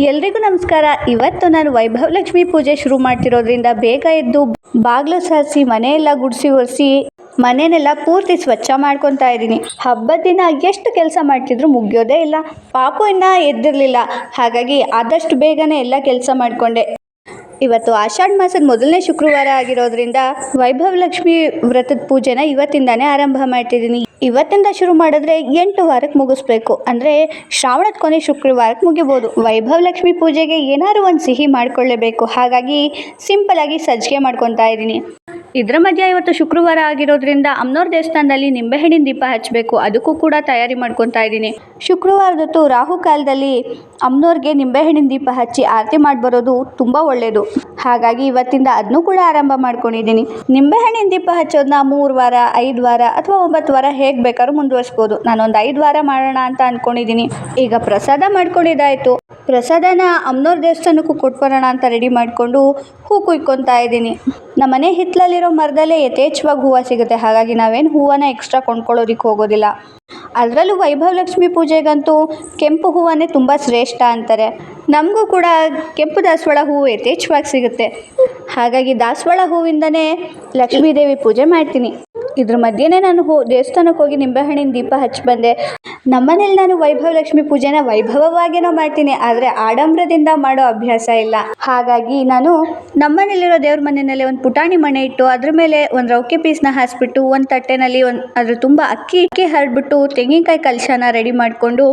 ಎಲ್ರಿಗೂ ನಮಸ್ಕಾರ. ಇವತ್ತು ನಾನು ವೈಭವ ಲಕ್ಷ್ಮಿ ಪೂಜೆ ಶುರು ಮಾಡ್ತಿರೋದ್ರಿಂದ ಬೇಗ ಎದ್ದು ಬಾಗಿಲು ಸಾರಿಸಿ ಮನೆಯೆಲ್ಲ ಗುಡಿಸಿ ಒರೆಸಿ ಮನೆಯನ್ನೆಲ್ಲ ಪೂರ್ತಿ ಸ್ವಚ್ಛ ಮಾಡ್ಕೊತಾ ಇದ್ದೀನಿ. ಹಬ್ಬದ ದಿನ ಎಷ್ಟು ಕೆಲಸ ಮಾಡ್ತಿದ್ರು ಮುಗಿಯೋದೇ ಇಲ್ಲ. ಪಾಪು ಇನ್ನೂ ಎದ್ದಿರಲಿಲ್ಲ, ಹಾಗಾಗಿ ಆದಷ್ಟು ಬೇಗನೆ ಎಲ್ಲ ಕೆಲಸ ಮಾಡಿಕೊಂಡೆ. ಇವತ್ತು ಆಷಾಢ ಮಾಸದ ಮೊದಲನೇ ಶುಕ್ರವಾರ ಆಗಿರೋದ್ರಿಂದ ವೈಭವ ಲಕ್ಷ್ಮಿ ವ್ರತದ ಪೂಜೆನ ಇವತ್ತಿಂದಾನೇ ಆರಂಭ ಮಾಡ್ತಿದ್ದೀನಿ. ಇವತ್ತಿಂದ ಶುರು ಮಾಡಿದ್ರೆ 8 ವಾರಕ್ಕೆ ಮುಗಿಸ್ಬೇಕು, ಅಂದರೆ ಶ್ರಾವಣದ ಕೊನೆ ಶುಕ್ರವಾರಕ್ಕೆ ಮುಗಿಬೋದು. ವೈಭವ ಲಕ್ಷ್ಮಿ ಪೂಜೆಗೆ ಏನಾದ್ರು ಒಂದು ಸಿಹಿ ಮಾಡ್ಕೊಳ್ಳೇಬೇಕು, ಹಾಗಾಗಿ ಸಿಂಪಲ್ ಆಗಿ ಸಜ್ಜಿಗೆ ಮಾಡ್ಕೊತಾ ಇದ್ದೀನಿ. ಇದರ ಮಧ್ಯೆ ಇವತ್ತು ಶುಕ್ರವಾರ ಆಗಿರೋದ್ರಿಂದ ಅಮ್ಮನವ್ರ ದೇವಸ್ಥಾನದಲ್ಲಿ ನಿಂಬೆಹಣ್ಣಿನ ದೀಪ ಹಚ್ಚಬೇಕು, ಅದಕ್ಕೂ ಕೂಡ ತಯಾರಿ ಮಾಡ್ಕೊತಾ ಇದ್ದೀನಿ. ಶುಕ್ರವಾರದೊತ್ತು ರಾಹುಕಾಲದಲ್ಲಿ ಅಮ್ಮನವ್ರಿಗೆ ನಿಂಬೆಹಣ್ಣಿನ ದೀಪ ಹಚ್ಚಿ ಆರತಿ ಮಾಡಿ ಬರೋದು ತುಂಬ ಒಳ್ಳೆಯದು. ಹಾಗಾಗಿ ಇವತ್ತಿಂದ ಅದನ್ನೂ ಕೂಡ ಆರಂಭ ಮಾಡ್ಕೊಂಡಿದ್ದೀನಿ. ನಿಂಬೆಹಣ್ಣಿನ ದೀಪ ಹಚ್ಚೋದನ್ನ 3 ವಾರ, 5 ವಾರ ಅಥವಾ 9 ವಾರ ಹೇಗೆ ಬೇಕಾದ್ರೂ ಮುಂದುವರಿಸ್ಬೋದು. ನಾನೊಂದು 5 ವಾರ ಮಾಡೋಣ ಅಂತ ಅಂದ್ಕೊಂಡಿದ್ದೀನಿ. ಈಗ ಪ್ರಸಾದ ಮಾಡ್ಕೊಂಡಿದ್ದಾಯಿತು. ಪ್ರಸಾದನ ಅಮ್ಮನವ್ರ ದೇವಸ್ಥಾನಕ್ಕೂ ಕೊಟ್ಬರೋಣ ಅಂತ ರೆಡಿ ಮಾಡಿಕೊಂಡು ಹೂ ಕುಯ್ಕೊತಾ ಇದ್ದೀನಿ. ನಮ್ಮನೆ ಹಿತ್ತಲಲ್ಲಿರೋ ಮರದಲ್ಲೇ ಯಥೇಚ್ಛವಾಗಿ ಹೂವು ಸಿಗುತ್ತೆ, ಹಾಗಾಗಿ ನಾವೇನು ಹೂವನ್ನ ಎಕ್ಸ್ಟ್ರಾ ಕೊಂಡ್ಕೊಳ್ಳೋದಕ್ಕೆ ಹೋಗೋದಿಲ್ಲ. ಅದರಲ್ಲೂ ವೈಭವ ಲಕ್ಷ್ಮಿ ಪೂಜೆಗಂತೂ ಕೆಂಪು ಹೂವನ್ನೇ ತುಂಬ ಶ್ರೇಷ್ಠ ಅಂತಾರೆ. ನಮಗೂ ಕೂಡ ಕೆಂಪು ದಾಸವಾಳ ಹೂವು ಯಥೇಚ್ಛವಾಗಿ ಸಿಗುತ್ತೆ, ಹಾಗಾಗಿ ದಾಸವಾಳ ಹೂವಿಂದನೇ ಲಕ್ಷ್ಮೀ ದೇವಿ ಪೂಜೆ ಮಾಡ್ತೀನಿ. ಇದ್ರ ಮಧ್ಯೆನೇ ನಾನು ದೇವಸ್ಥಾನಕ್ಕೆ ಹೋಗಿ ನಿಂಬೆಹಣ್ಣಿನ ದೀಪ ಹಚ್ಚಿ ಬಂದೆ. ನಮ್ಮನೇಲಿ ನಾನು ವೈಭವ ಲಕ್ಷ್ಮಿ ಪೂಜೆನ ವೈಭವವಾಗಿನೋ ಮಾಡ್ತೀನಿ, ಆದರೆ ಆಡಂಬರದಿಂದ ಮಾಡೋ ಅಭ್ಯಾಸ ಇಲ್ಲ. ಹಾಗಾಗಿ ನಾನು ನಮ್ಮನೇಲಿರೋ ದೇವ್ರ ಮನೆಯಲ್ಲಿ ಒಂದು ಪುಟಾಣಿ ಮಣೆ ಇಟ್ಟು ಅದ್ರ ಮೇಲೆ ಒಂದು ರೌಕೆ ಪೀಸ್ನ ಹಾಸ್ಬಿಟ್ಟು ಒಂದು ತಟ್ಟೆನಲ್ಲಿ ಅದ್ರ ತುಂಬ ಅಕ್ಕಿ ಹರಡ್ಬಿಟ್ಟು ತೆಂಗಿನಕಾಯಿ ಕಲಶನ ರೆಡಿ ಮಾಡಿಕೊಂಡು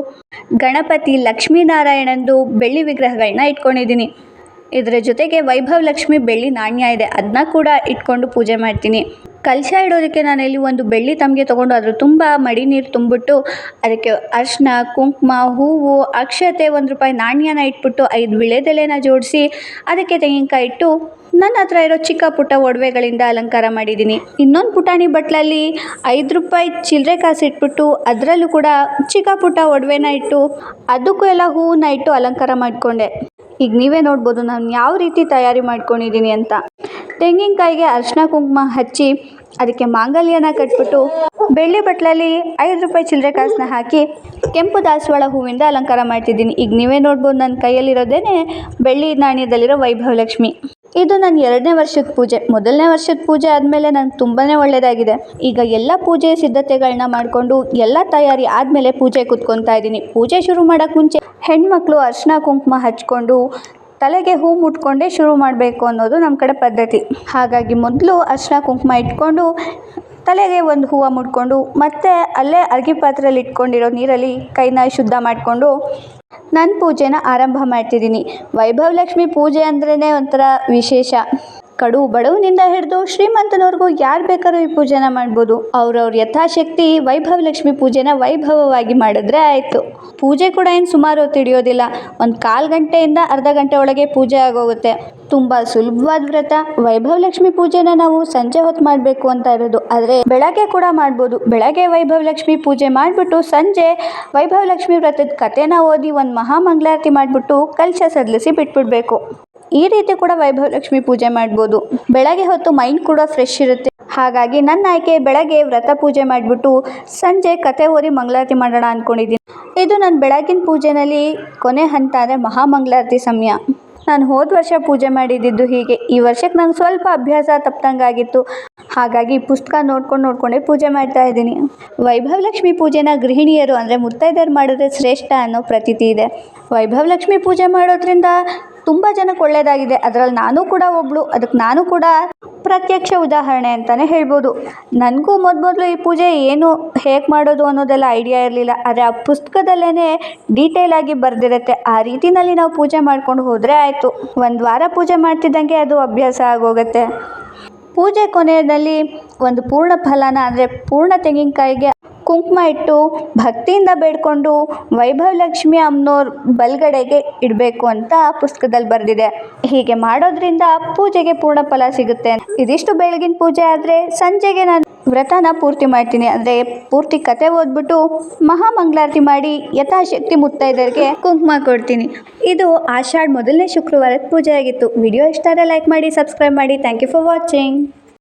ಗಣಪತಿ, ಲಕ್ಷ್ಮೀನಾರಾಯಣಂದು ಬೆಳ್ಳಿ ವಿಗ್ರಹಗಳನ್ನ ಇಟ್ಕೊಂಡಿದ್ದೀನಿ. ಇದರ ಜೊತೆಗೆ ವೈಭವ ಲಕ್ಷ್ಮಿ ಬೆಳ್ಳಿ ನಾಣ್ಯ ಇದೆ, ಅದನ್ನ ಕೂಡ ಇಟ್ಕೊಂಡು ಪೂಜೆ ಮಾಡ್ತೀನಿ. ಕಲಶ ಇಡೋದಕ್ಕೆ ನಾನಿಲ್ಲಿ ಒಂದು ಬೆಳ್ಳಿ ತಮಗೆ ತೊಗೊಂಡು ಅದ್ರ ತುಂಬ ಮಡಿ ನೀರು ತುಂಬಿಟ್ಟು ಅದಕ್ಕೆ ಅರಿಶಿನ, ಕುಂಕುಮ, ಹೂವು, ಅಕ್ಷತೆ, ₹1 ನಾಣ್ಯನ ಇಟ್ಬಿಟ್ಟು 5 ವಿಳೆದೆಲೆನ ಜೋಡಿಸಿ ಅದಕ್ಕೆ ತೆಂಗಿನಕಾಯಿ ಇಟ್ಟು ನನ್ನ ಹತ್ರ ಇರೋ ಚಿಕ್ಕ ಪುಟ್ಟ ಒಡವೆಗಳಿಂದ ಅಲಂಕಾರ ಮಾಡಿದ್ದೀನಿ. ಇನ್ನೊಂದು ಪುಟಾಣಿ ಬಟ್ಲಲ್ಲಿ ₹5 ಚಿಲ್ಲರೆ ಕಾಸು ಇಟ್ಬಿಟ್ಟು ಅದರಲ್ಲೂ ಕೂಡ ಚಿಕ್ಕ ಪುಟ್ಟ ಒಡವೆನ ಇಟ್ಟು ಅದಕ್ಕೂ ಎಲ್ಲ ಹೂವನ್ನ ಇಟ್ಟು ಅಲಂಕಾರ ಮಾಡಿಕೊಂಡೆ. ಈಗ ನೀವೇ ನೋಡ್ಬೋದು ನಾನು ಯಾವ ರೀತಿ ತಯಾರಿ ಮಾಡ್ಕೊಂಡಿದ್ದೀನಿ ಅಂತ. ತೆಂಗಿನಕಾಯಿಗೆ ಅರಿಶಿನ ಕುಂಕುಮ ಹಚ್ಚಿ ಅದಕ್ಕೆ ಮಾಂಗಲ್ಯನ ಕಟ್ಬಿಟ್ಟು ಬೆಳ್ಳಿ ಬಟ್ಲಲ್ಲಿ ₹5 ಚಿಲ್ಲರೆ ಕಾಸನ್ನ ಹಾಕಿ ಕೆಂಪು ದಾಸವಾಳ ಹೂವಿಂದ ಅಲಂಕಾರ ಮಾಡ್ತಿದ್ದೀನಿ. ಈಗ ನೀವೇ ನೋಡ್ಬೋದು ನನ್ನ ಕೈಯಲ್ಲಿರೋದೇನೆ ಬೆಳ್ಳಿ ನಾಣ್ಯದಲ್ಲಿರೋ ವೈಭವ ಲಕ್ಷ್ಮಿ. ಇದು ನನ್ನ 2ನೇ ವರ್ಷದ ಪೂಜೆ. ಮೊದಲನೇ ವರ್ಷದ ಪೂಜೆ ಆದಮೇಲೆ ನಂಗೆ ತುಂಬಾ ಒಳ್ಳೆಯದಾಗಿದೆ. ಈಗ ಎಲ್ಲ ಪೂಜೆ ಸಿದ್ಧತೆಗಳನ್ನ ಮಾಡಿಕೊಂಡು ಎಲ್ಲ ತಯಾರಿ ಆದಮೇಲೆ ಪೂಜೆ ಕೂತ್ಕೊತಾ ಇದ್ದೀನಿ. ಪೂಜೆ ಶುರು ಮಾಡೋಕ್ಕೆ ಮುಂಚೆ ಹೆಣ್ಮಕ್ಳು ಅರಿಶಿನ ಕುಂಕುಮ ಹಚ್ಕೊಂಡು ತಲೆಗೆ ಹೂ ಮುಟ್ಕೊಂಡೇ ಶುರು ಮಾಡಬೇಕು ಅನ್ನೋದು ನಮ್ಮ ಕಡೆ ಪದ್ಧತಿ. ಹಾಗಾಗಿ ಮೊದಲು ಅರಿಶಿನ ಕುಂಕುಮ ಇಟ್ಕೊಂಡು ತಲೆಗೆ ಒಂದು ಹೂವು ಮುಟ್ಕೊಂಡು ಮತ್ತೆ ಅಲ್ಲೇ ಅರ್ಗಿ ಪಾತ್ರೆಯಲ್ಲಿ ಇಟ್ಕೊಂಡಿರೋ ನೀರಲ್ಲಿ ಕೈನ ಶುದ್ಧ ಮಾಡಿಕೊಂಡು ನನ್ನ ಪೂಜೆನ ಆರಂಭ ಮಾಡ್ತಿದ್ದೀನಿ. ವೈಭವ ಲಕ್ಷ್ಮಿ ಪೂಜೆ ಅಂದ್ರೇ ಒಂಥರ ವಿಶೇಷ. ಕಡು ಬಡವನಿಂದ ಹಿಡಿದು ಶ್ರೀಮಂತನವ್ರಿಗೂ ಯಾರು ಬೇಕಾದ್ರೂ ಈ ಪೂಜೆನ ಮಾಡ್ಬೋದು. ಅವ್ರವ್ರ ಯಥಾಶಕ್ತಿ ವೈಭವ ಲಕ್ಷ್ಮಿ ಪೂಜೆನ ವೈಭವವಾಗಿ ಮಾಡಿದ್ರೆ ಆಯಿತು. ಪೂಜೆ ಕೂಡ ಏನು ಸುಮಾರು ಹೊತ್ತು ಹಿಡಿಯೋದಿಲ್ಲ, ಒಂದು 1/4 ಗಂಟೆಯಿಂದ ಅರ್ಧ ಗಂಟೆ ಒಳಗೆ ಪೂಜೆ ಆಗೋಗುತ್ತೆ. ತುಂಬ ಸುಲಭವಾದ ವ್ರತ. ವೈಭವ ಲಕ್ಷ್ಮಿ ಪೂಜೆನ ನಾವು ಸಂಜೆ ಹೊತ್ತು ಮಾಡಬೇಕು ಅಂತ ಇರೋದು, ಆದರೆ ಬೆಳಗ್ಗೆ ಕೂಡ ಮಾಡ್ಬೋದು. ಬೆಳಗ್ಗೆ ವೈಭವ ಲಕ್ಷ್ಮಿ ಪೂಜೆ ಮಾಡಿಬಿಟ್ಟು ಸಂಜೆ ವೈಭವ ಲಕ್ಷ್ಮಿ ವ್ರತದ ಕಥೆನ ಓದಿ ಒಂದು ಮಹಾಮಂಗಳಾರತಿ ಮಾಡಿಬಿಟ್ಟು ಕಲಶ ಸದಲಿಸಿ ಬಿಟ್ಬಿಡ್ಬೇಕು. ಈ ರೀತಿ ಕೂಡ ವೈಭವ ಲಕ್ಷ್ಮಿ ಪೂಜೆ ಮಾಡ್ಬೋದು. ಬೆಳಗ್ಗೆ ಹೊತ್ತು ಮೈಂಡ್ ಕೂಡ ಫ್ರೆಶ್ ಇರುತ್ತೆ. ಹಾಗಾಗಿ ನನ್ನ ಆಯ್ಕೆ ಬೆಳಗ್ಗೆ ವ್ರತ ಪೂಜೆ ಮಾಡಿಬಿಟ್ಟು ಸಂಜೆ ಕತೆ ಓದಿ ಮಂಗಳಾರತಿ ಮಾಡೋಣ ಅಂದ್ಕೊಂಡಿದ್ದೀನಿ. ಇದು ನನ್ನ ಬೆಳಗಿನ ಪೂಜೆನಲ್ಲಿ ಕೊನೆ ಹಂತ, ಅಂದರೆ ಮಹಾಮಂಗಳಾರತಿ ಸಮಯ. ನಾನು ಹೋದ ವರ್ಷ ಪೂಜೆ ಮಾಡಿದ್ದು ಹೀಗೆ. ಈ ವರ್ಷಕ್ಕೆ ನಂಗೆ ಸ್ವಲ್ಪ ಅಭ್ಯಾಸ ತಪ್ಪದಂಗಾಗಿತ್ತು, ಹಾಗಾಗಿ ಪುಸ್ತಕ ನೋಡ್ಕೊಂಡೇ ಪೂಜೆ ಮಾಡ್ತಾ ಇದ್ದೀನಿ. ವೈಭವ ಲಕ್ಷ್ಮಿ ಪೂಜೆನ ಗೃಹಿಣಿಯರು ಅಂದರೆ ಮುತ್ತೈದೆಯರು ಮಾಡಿದ್ರೆ ಶ್ರೇಷ್ಠ ಅನ್ನೋ ಪ್ರತೀತಿ ಇದೆ. ವೈಭವ ಲಕ್ಷ್ಮಿ ಪೂಜೆ ಮಾಡೋದ್ರಿಂದ ತುಂಬ ಜನಕ್ಕೆ ಒಳ್ಳೆಯದಾಗಿದೆ, ಅದರಲ್ಲಿ ನಾನು ಕೂಡ ಒಬ್ಳು. ಅದಕ್ಕೆ ನಾನು ಕೂಡ ಪ್ರತ್ಯಕ್ಷ ಉದಾಹರಣೆ ಅಂತಲೇ ಹೇಳ್ಬೋದು. ನನಗೂ ಮೊದಲು ಈ ಪೂಜೆ ಏನು ಹೇಗೆ ಮಾಡೋದು ಅನ್ನೋದೆಲ್ಲ ಐಡಿಯಾ ಇರಲಿಲ್ಲ, ಆದರೆ ಆ ಪುಸ್ತಕದಲ್ಲೇ ಡೀಟೇಲ್ ಆಗಿ ಬರೆದಿರುತ್ತೆ. ಆ ರೀತಿಯಲ್ಲಿ ನಾವು ಪೂಜೆ ಮಾಡ್ಕೊಂಡು ಹೋದರೆ ಆಯಿತು. 1 ವಾರ ಪೂಜೆ ಮಾಡ್ತಿದ್ದಂಗೆ ಅದು ಅಭ್ಯಾಸ ಆಗೋಗುತ್ತೆ. ಪೂಜೆ ಕೊನೆಯಲ್ಲಿ ಒಂದು ಪೂರ್ಣ ಫಲನ, ಅಂದರೆ ಪೂರ್ಣ ತೆಂಗಿನಕಾಯಿಗೆ ಕುಂಕುಮ ಇಟ್ಟು ಭಕ್ತಿಯಿಂದ ಬೇಡ್ಕೊಂಡು ವೈಭವ ಲಕ್ಷ್ಮಿ ಅಮ್ಮನವ್ರ ಬಲಗಡೆಗೆ ಇಡಬೇಕು ಅಂತ ಪುಸ್ತಕದಲ್ಲಿ ಬರೆದಿದೆ. ಹೀಗೆ ಮಾಡೋದ್ರಿಂದ ಪೂಜೆಗೆ ಪೂರ್ಣ ಫಲ ಸಿಗುತ್ತೆ. ಇದಿಷ್ಟು ಬೆಳಗಿನ ಪೂಜೆ. ಆದರೆ ಸಂಜೆಗೆ ನಾನು ವ್ರತನ ಪೂರ್ತಿ ಮಾಡ್ತೀನಿ, ಅಂದರೆ ಪೂರ್ತಿ ಕತೆ ಓದ್ಬಿಟ್ಟು ಮಹಾಮಂಗಳಾರತಿ ಮಾಡಿ ಯಥಾಶಕ್ತಿ ಮುತ್ತೈದರಿಗೆ ಕುಂಕುಮ ಕೊಡ್ತೀನಿ. ಇದು ಆಷಾಢ ಮೊದಲನೇ ಶುಕ್ರವಾರದ ಪೂಜೆ ಆಗಿತ್ತು. ವಿಡಿಯೋ ಇಷ್ಟ ಆದರೆ ಲೈಕ್ ಮಾಡಿ, ಸಬ್ಸ್ಕ್ರೈಬ್ ಮಾಡಿ. Thank you for watching.